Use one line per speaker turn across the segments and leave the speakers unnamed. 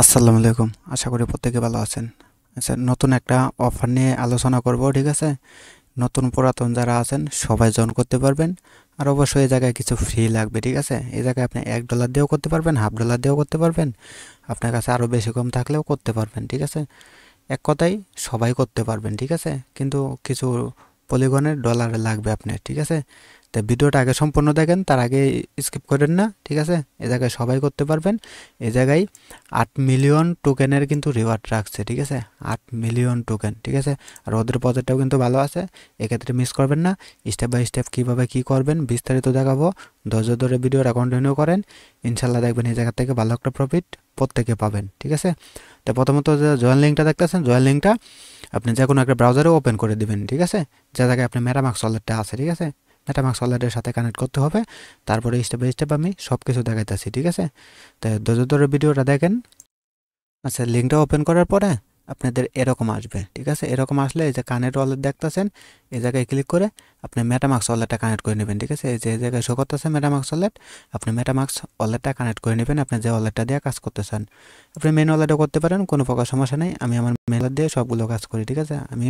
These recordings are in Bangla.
আসসালামু আলাইকুম। আশা করি প্রত্যেকে ভালো আছেন। আচ্ছা, নতুন একটা অফার নিয়ে আলোচনা করব, ঠিক আছে? নতুন পুরাতন যারা আছেন সবাই জয়েন করতে পারবেন। আর অবশ্যই এই জায়গায় কিছু ফ্রি লাগবে, ঠিক আছে? এই জায়গায় আপনি $1 দিয়েও করতে পারবেন, $1/2 দিয়েও করতে পারবেন। আপনার কাছে আরও বেশি কম থাকলেও করতে পারবেন, ঠিক আছে? এক কথায় সবাই করতে পারবেন, ঠিক আছে? কিন্তু কিছু পলিগনের ডলার লাগবে আপনার, ঠিক আছে? তো ভিডিওটা আগে সম্পূর্ণ দেখেন, তার আগে স্কিপ করেন না, ঠিক আছে? এই জায়গায় সবাই করতে পারবেন। এই জায়গায় 8 মিলিয়ন টোকেনের কিন্তু রিওয়ার্ড রাখছে, ঠিক আছে? 8 মিলিয়ন টোকেন, ঠিক আছে? আর ওদের প্রজেক্টটাও কিন্তু ভালো আছে, এক্ষেত্রে মিস করবেন না। স্টেপ বাই স্টেপ কীভাবে কী করবেন বিস্তারিত দেখাবো। ধৈর্য ধরে ভিডিওটা কন্টিনিউ করেন, ইনশাল্লাহ দেখবেন এই জায়গা থেকে ভালো একটা প্রফিট প্রত্যেকে পাবেন, ঠিক আছে? তো প্রথমত যে জয়েন লিঙ্কটা দেখতেছেন, জয়েন লিঙ্কটা আপনি যে কোনো একটা ব্রাউজারে ওপেন করে দিবেন, ঠিক আছে? যে জায়গায় আপনি মেটামাক্স ওয়ালেটটা আছে, ঠিক আছে? মেটামাক্স ওয়ালেটের সাথে কানেক্ট করতে হবে। তারপরে স্টেপ বাই স্টেপ আমি সব কিছু দেখাইতেছি, ঠিক আছে? তো ধৈর্য ধরে ভিডিওটা দেখেন। আচ্ছা, লিঙ্কটা ওপেন করার পরে আপনাদের এরকম আসবে, ঠিক আছে? এরকম আসলে এই যে কানেক্ট ওয়ালেট দেখতেছেন, এই জায়গায় ক্লিক করে আপনি মেটামাক্স ওয়ালেটটা কানেক্ট করে নেবেন, ঠিক আছে? এই যে এই জায়গায় শো করতেছে মেটামাক্স ওয়ালেট, আপনি মেটামাক্স ওয়ালেটটা কানেক্ট করে নেবেন। আপনি যে ওয়ালেটটা দিয়ে কাজ করতে চান, আপনি মেন ওয়ালেটও করতে পারেন, কোনো প্রকার সমস্যা নেই। আমি আমার মেন ওয়ালেট দিয়ে সবগুলো কাজ করি, ঠিক আছে? আমি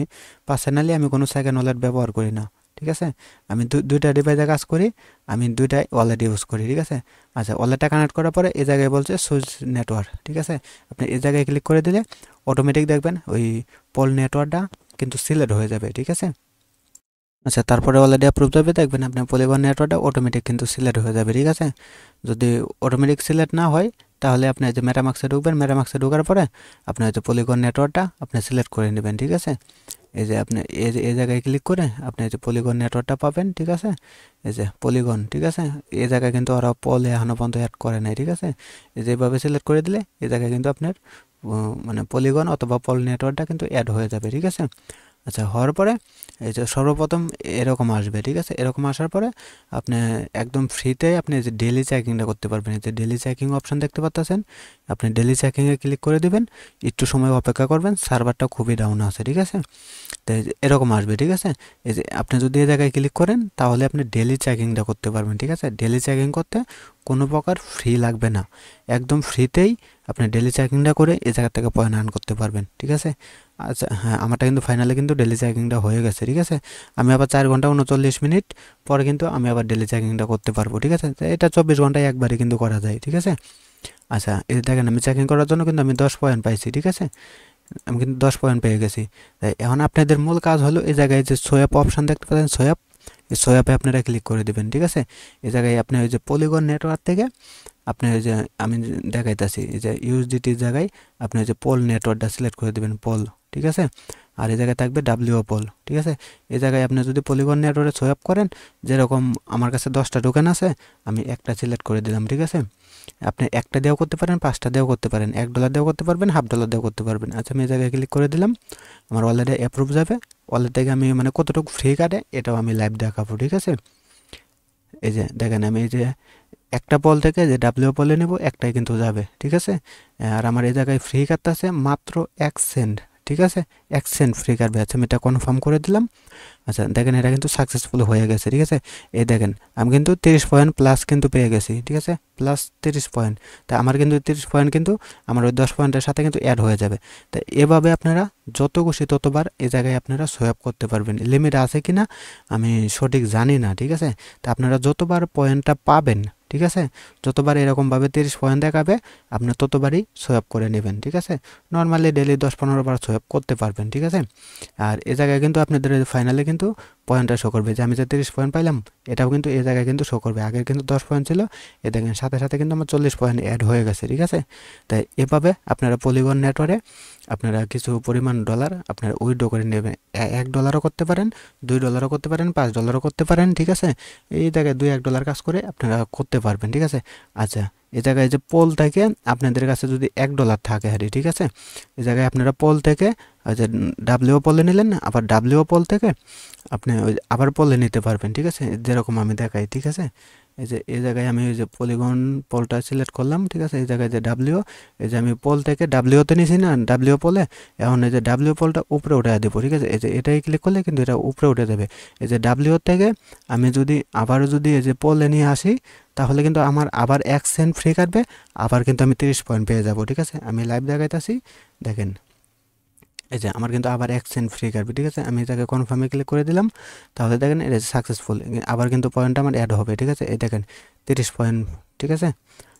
পার্সোনালি কোনো সেকেন্ড ওয়ালেট ব্যবহার করি না, ঠিক আছে? আমি দুইটা ডিভাইসে কাজ করি, আমি দুইটাই ওয়ালেট ইউজ করি, ঠিক আছে? আচ্ছা, ওয়ালেটটা কানেক্ট করার পরে এই জায়গায় বলছে সুইচ নেটওয়ার্ক, ঠিক আছে? আপনি এই জায়গায় ক্লিক করে দিলে অটোমেটিক দেখবেন ওই পোল নেটওয়ার্কটা কিন্তু সিলেক্ট হয়ে যাবে, ঠিক আছে? আচ্ছা, তারপরে অলরেডি অ্যাপ্রুভ যাবে, দেখবেন আপনার পলিগন নেটওয়ার্কটা অটোমেটিক কিন্তু সিলেক্ট হয়ে যাবে, ঠিক আছে? যদি অটোমেটিক সিলেক্ট না হয় তাহলে আপনি যে মেটামাক্সে ঢুকবেন, মেটামাক্সে ঢোকার পরে আপনার যে পলিগন নেটওয়ার্কটা আপনি সিলেক্ট করে নেবেন, ঠিক আছে? এই যে আপনি এই জায়গায় ক্লিক করে আপনি যে পলিগন নেটওয়ার্কটা পাবেন, ঠিক আছে? এই যে পলিগন, ঠিক আছে? এই জায়গায় কিন্তু ওরা পলে এখনো পর্যন্ত অ্যাড করে নাই, ঠিক আছে? এই যেভাবে সিলেক্ট করে দিলে এই জায়গায় কিন্তু আপনার মানে পলিগন অথবা পল নেটওয়ার্কটা কিন্তু অ্যাড হয়ে যাবে, ঠিক আছে? আচ্ছা, হওয়ার পরে এই যে সর্বপ্রথম এরকম আসবে, ঠিক আছে? এরকম আসার পরে আপনি একদম ফ্রিতে আপনি যে ডেলি চেকিংটা করতে পারবেন। এই যে ডেলি চেকিং অপশন দেখতে পাচ্ছেন, আপনি ডেলি চেকিংয়ে ক্লিক করে দিবেন, একটু সময় অপেক্ষা করবেন, সার্ভারটা খুবই ডাউন আছে, ঠিক আছে? তো এরকম আসবে, ঠিক আছে? এই যে আপনি যদি এই জায়গায় ক্লিক করেন তাহলে আপনি ডেলি চেকিংটা করতে পারবেন, ঠিক আছে? ডেলি চেকিং করতে কোনো প্রকার ফ্রি লাগবে না, একদম ফ্রিতেই আপনি ডেলি চেকিংটা করে এই জায়গা থেকে পয়েন্ট আর্ন করতে পারবেন, ঠিক আছে? আচ্ছা, হ্যাঁ, আমারটা কিন্তু ফাইনালি কিন্তু ডেলি চেকিংটা হয়ে গেছে, ঠিক আছে? আমি আবার 4 ঘন্টা 39 মিনিট পরে কিন্তু আমি আবার ডেলি চেকিংটা করতে পারবো, ঠিক আছে? তো এটা 24 ঘন্টায় একবারে কিন্তু করা যায়, ঠিক আছে? আচ্ছা, এই দেখেন আমি চেকিং করার জন্য কিন্তু আমি 10 পয়েন্ট পাইছি, ঠিক আছে? আমি কিন্তু 10 পয়েন্ট পেয়ে গেছি। তাই এখন আপনাদের মূল কাজ হলো এই জায়গায় যে সোয়াপ অপশন দেখতে পাচ্ছেন, সোয়াপ, এই সোয়াপে আপনারা ক্লিক করে দেবেন, ঠিক আছে? এই জায়গায় আপনি ওই যে পলিগন নেটওয়ার্ক থেকে আপনি ওই যে আমি দেখাইতেছি এই যে ইউএসডিটির জায়গায় আপনি ওই যে পোল নেটওয়ার্কটা সিলেক্ট করে দেবেন, পোল, ঠিক আছে? আর এই জায়গায় থাকবে ডাব্লিউ পোল, ঠিক আছে? এই জায়গায় আপনি যদি পলিগন নেটওয়ার্কে সোয়াপ করেন, যেরকম আমার কাছে 10টা টোকেন আছে, আমি একটা সিলেক্ট করে দিলাম, ঠিক আছে? আপনি একটা দিয়েও করতে পারেন, 5টা দিয়েও করতে পারেন, $1 দিয়েও করতে পারবেন, $1/2 দিয়েও করতে পারবেন। আচ্ছা, আমি এই জায়গায় ক্লিক করে দিলাম, আমার ওয়ালেটে অ্যাপ্রুভ যাবে। ওয়ালেট থেকে আমি কতটুকু ফ্রি কাটে এটাও আমি লাইভ দেখাবো, ঠিক আছে? এই যে দেখেন আমি এই যে একটা পল থেকে যে ডাব্লিউ পলে নেব একটাই কিন্তু যাবে, ঠিক আছে? আর আমার এই জায়গায় ফ্রি কাটতেছে মাত্র 1 সেন্ট, ঠিক আছে? 1 সেন্ট ফ্রি কাটবে। আচ্ছা, আমি এটা কনফার্ম করে দিলাম। আচ্ছা, দেখেন এটা কিন্তু সাকসেসফুল হয়ে গেছে, ঠিক আছে? এই দেখেন আমি কিন্তু 30 পয়েন্ট প্লাস কিন্তু পেয়ে গেছি, ঠিক আছে? Plus 30 point. তা আমার কিন্তু 30 পয়েন্ট কিন্তু আমার ওই 10 পয়েন্টের সাথে কিন্তু অ্যাড হয়ে যাবে। তা এভাবে আপনারা যত খুশি ততবার এই জায়গায় আপনারা সোয়াপ করতে পারবেন। লিমিট আছে কি না আমি সঠিক জানি না, ঠিক আছে? তা আপনারা যতবার পয়েন্টটা পাবেন, ঠিক আছে, যতবার এরকমভাবে 30 পয়েন্ট দেখাবে আপনি ততবারই সোয়াপ করে নেবেন, ঠিক আছে? নর্মালি ডেলি 10-15 বার সোয়াপ করতে পারবেন, ঠিক আছে? আর এ জায়গায় কিন্তু আপনাদের ফাইনালে কিন্তু পয়েন্টটা শো করবে যে আমি যে 30 পয়েন্ট পাইলাম, এটাও কিন্তু এই জায়গায় কিন্তু শো করবে। আগের কিন্তু 10 পয়েন্ট ছিল, এ দেখেন সাথে সাথে কিন্তু আমার 40 পয়েন্ট অ্যাড হয়ে গেছে, ঠিক আছে? তাই এভাবে আপনারা পলিগন নেটওয়ার্কে আপনারা কিছু পরিমাণ ডলার আপনারা উইথড্র করে নেবেন। $1 করতে পারেন, $2 করতে পারেন, $5 করতে পারেন, ঠিক আছে? এই জায়গায় $2-1 কাজ করে আপনারা করতে পারবেন, ঠিক আছে? আচ্ছা, এই জায়গায় যে পোল থেকে আপনাদের কাছে যদি $1 থাকে হারি, ঠিক আছে? এই জায়গায় আপনারা পোল থেকে ওই যে ডাব্লিউ পোলে নিলেন, আবার ডাব্লিউ পোল থেকে আপনি ওই আবার পোলে নিতে পারবেন, ঠিক আছে? যেরকম আমি দেখাই, ঠিক আছে? এই জায়গায় আমি ওই যে পলিগন পোলটা সিলেক্ট করলাম, ঠিক আছে। এই জায়গায় যে ডাব্লিউ, এই যে আমি পোল থেকে ডাব্লিউতে নিছি না, ডাব্লিউ পোলে। এখন এই যে ডাব্লিউ পোলটা উপরে উঠে দেবো, ঠিক আছে। এই যে এটাই ক্লিক করলে কিন্তু এটা উপরে উঠে যাবে। এই যে ডাব্লিউ থেকে আমি যদি আবারও যদি এই যে পোলে নিয়ে আসি, তাহলে কিন্তু আমার আবার 1 সেন্ট ফ্রি কাটবে, আবার কিন্তু আমি 30 পয়েন্ট পেয়ে যাব, ঠিক আছে। আমি লাইভ দেখাইতেছি, দেখেন এই যে আমার কিন্তু আবার 1 সেন্ট ফ্রি কাটবে, ঠিক আছে। আমি এটাকে কনফার্মে ক্লিক করে দিলাম, তাহলে দেখেন এটা সাকসেসফুল, আবার কিন্তু পয়েন্টটা আমার অ্যাড হবে, ঠিক আছে। এই দেখেন 30 পয়েন্ট, ঠিক আছে।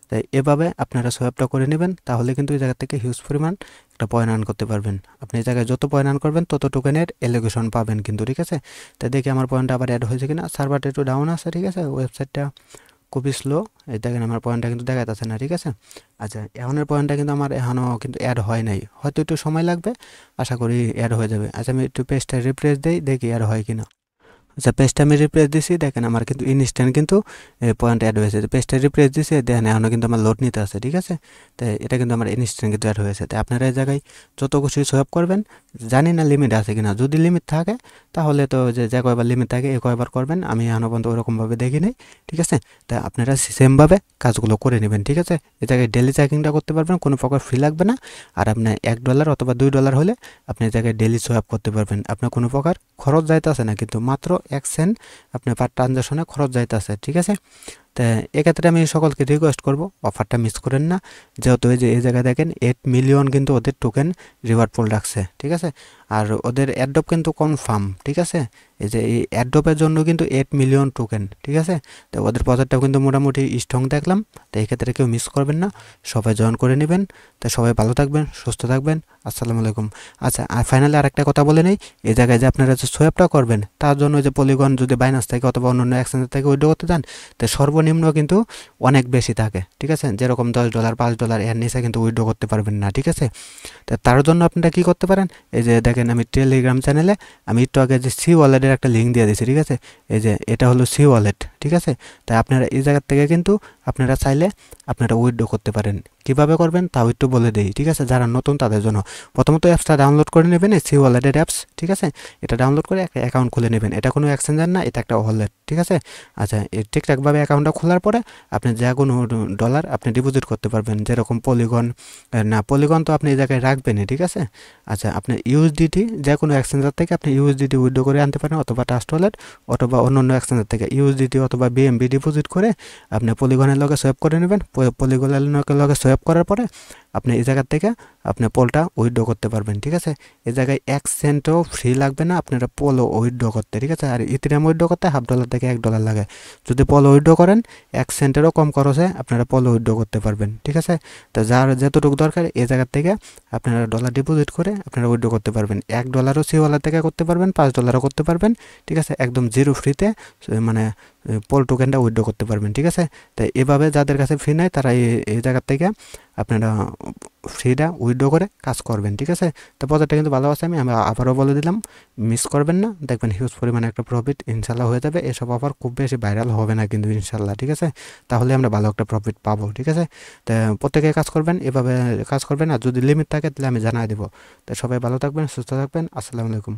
তাই এভাবে আপনারা সোয়াপটা করে নেবেন, তাহলে কিন্তু এই জায়গা থেকে হিউজ পরিমাণ একটা পয়েন্ট আর্ন করতে পারবেন। আপনি এই জায়গায় যত পয়েন্ট আর্ন করবেন তত টোকেনের এলোকেশন পাবেন কিন্তু, ঠিক আছে। তাই দেখি আমার পয়েন্টটা আবার অ্যাড হয়েছে কিনা। সার্ভারটা একটু ডাউন আছে, ঠিক আছে, ওয়েবসাইটটা খুবই স্লো। এই দেখেন আমার পয়েন্টটা কিন্তু দেখাতেছে না, ঠিক আছে। আচ্ছা, এখনের পয়েন্টটা কিন্তু আমার এখনও কিন্তু অ্যাড হয় নাই, হয়তো একটু সময় লাগবে, আশা করি অ্যাড হয়ে যাবে। আচ্ছা, আমি একটু পেজটা রিফ্রেশ দিই, দেখি অ্যাড হয় কিনা। আচ্ছা, পেজটা আমি রিপ্লেস দিছি, দেখেন আমার কিন্তু ইনস্ট্যান্ট কিন্তু পয়েন্ট অ্যাড হয়েছে। পেজটা রিপ্লেস দিছি, দেখেন এখনও কিন্তু আমার লোড নিতে আছে, ঠিক আছে। তাই এটা কিন্তু আমার ইনস্ট্যান্ট কিন্তু অ্যাড হয়েছে। তাই আপনারা এই জায়গায় যত খুশি সোয়াপ করবেন, জানি না লিমিট আছে কিনা। যদি লিমিট থাকে তাহলে তো যে কয়বার লিমিট থাকে এ কয়বার করবেন, আমি এখনও পর্যন্ত ওরকমভাবে দেখি নাই, ঠিক আছে। তাই আপনারা সেমভাবে কাজগুলো করে নেবেন, ঠিক আছে। এই জায়গায় ডেলি চেকিংটা করতে পারবেন, কোনো প্রকার ফি লাগবে না। আর আপনার $1 অথবা $2 হলে আপনি এই জায়গায় ডেলি সোয়াপ করতে পারবেন, আপনার কোনো প্রকার খরচ যাইতেছে না, কিন্তু মাত্র 1 সেন্ট আপনি পার ট্রানজাকশনে খরচ যাইতেছে, ঠিক আছে। তো এক্ষেত্রে আমি সকলকে রিকোয়েস্ট করব, অফারটা মিস করেন না। যেহেতু এই জায়গায় দেখেন 8 মিলিয়ন কিন্তু ওদের টোকেন রিওয়ার্ড পুল রাখছে, ঠিক আছে। আর ওদের অ্যাড্রপ কিন্তু কনফার্ম, ঠিক আছে। এই যে এই অ্যাড্রপের জন্য কিন্তু 8 মিলিয়ন টোকেন, ঠিক আছে। তো ওদের প্রজেক্টটাও কিন্তু মোটামুটি স্ট্রং দেখলাম। তো এই ক্ষেত্রে কেউ মিস করবেন না, সবাই জয়েন করে নেবেন। তো সবাই ভালো থাকবেন, সুস্থ থাকবেন। আসসালামু আলাইকুম। আচ্ছা, আর ফাইনালি আরেকটা কথা বলে নেই, এই জায়গায় যে আপনারা যে সোয়াপটা করবেন, তার জন্য যে পলিগন যদি বাইনান্স থেকে অথবা অন্যান্য এক্সচেঞ্জ থেকে উইথড্র করতে চান, তো সর্বনিম্ন কিন্তু অনেক বেশি থাকে, ঠিক আছে। যেরকম $10, $5 এর নিচে কিন্তু উইথড্র করতে পারবেন না, ঠিক আছে। তো তার জন্য আপনারা কী করতে পারেন, এই যে দেখেন আমি টেলিগ্রাম চ্যানেলে আমি একটু আগে যে সি ওয়ালেটের একটা লিঙ্ক দিয়ে দিয়েছি, ঠিক আছে। এই যে এটা হলো সি ওয়ালেট, ঠিক আছে। তাই আপনারা এই জায়গার থেকে কিন্তু আপনারা চাইলে আপনারা উইথড্র করতে পারেন। কীভাবে করবেন তাও একটু বলে দিই, ঠিক আছে, যারা নতুন তাদের জন্য। প্রথমত অ্যাপসটা ডাউনলোড করে নেবেন, এই সি ওয়ালেটের অ্যাপস, ঠিক আছে। এটা ডাউনলোড করে একটা অ্যাকাউন্ট খুলে নেবেন। এটা কোনো এক্সচেঞ্জার না, এটা একটা ওয়ালেট, ঠিক আছে। আচ্ছা, ঠিকঠাকভাবে অ্যাকাউন্টটা খোলার পরে আপনি যে কোনো ডলার আপনি ডিপোজিট করতে পারবেন, যেরকম পলিগন না, পলিগন তো আপনি এই জায়গায় রাখবেনই, ঠিক আছে। আচ্ছা, আপনি ইউএসডিটি যে কোনো এক্সচেঞ্জার থেকে আপনি ইউএসডিটি উইথড্র করে আনতে পারেন, অথবা ট্রাস্ট ওয়ালেট অথবা অন্য এক্সচেঞ্জার থেকে ইউএসডিটি অথবা বিএমবি ডিপোজিট করে আপনি পলিগনের লগে সোয়াপ করে নেবেন। পলিগনের লগে সোয়াপ করার পরে আপনি এই জায়গার থেকে আপনি পোলটা উইথড্র করতে পারবেন, ঠিক আছে। এই জায়গায় 1 সেন্টও ফ্রি লাগবে না আপনারা পোলো উইথড্র করতে, ঠিক আছে। আর ইথেরিয়াম উইথড্র করতে $0.5 থেকে $1 লাগে। যদি পোলো উইথড্র করেন 1 সেন্টেরও কম খরচে আপনারা পোলো উইথড্র করতে পারবেন, ঠিক আছে। তো যার যতটুকু দরকার এই জায়গার থেকে আপনারা ডলার ডিপোজিট করে আপনারা উইথড্র করতে পারবেন। $1 সি ওয়ালেট থেকে করতে পারবেন, $5 করতে পারবেন, ঠিক আছে। একদম জিরো ফ্রিতে মানে পোল টোকেনটা উইথড্র করতে পারবেন, ঠিক আছে। তাই এভাবে যাদের কাছে ফ্রি নাই তারা এই জায়গার থেকে আপনারা ফ্রিটা উইথড্র করে কাজ করবেন, ঠিক আছে। তো প্রজেক্টটা কিন্তু ভালো আছে, আমি আবারও বলে দিলাম, মিস করবেন না। দেখবেন হিউজ পরিমাণে একটা প্রফিট ইনশাল্লাহ হয়ে যাবে। এসব অফার খুব বেশি ভাইরাল হবে না কিন্তু ইনশাল্লাহ, ঠিক আছে। তাহলে আমরা ভালো একটা প্রফিট পাবো, ঠিক আছে। তো প্রত্যেকে কাজ করবেন, এভাবে কাজ করবেন। আর যদি লিমিট থাকে তাহলে আমি জানাই দেবো। তো সবাই ভালো থাকবেন, সুস্থ থাকবেন। আসসালামু আলাইকুম।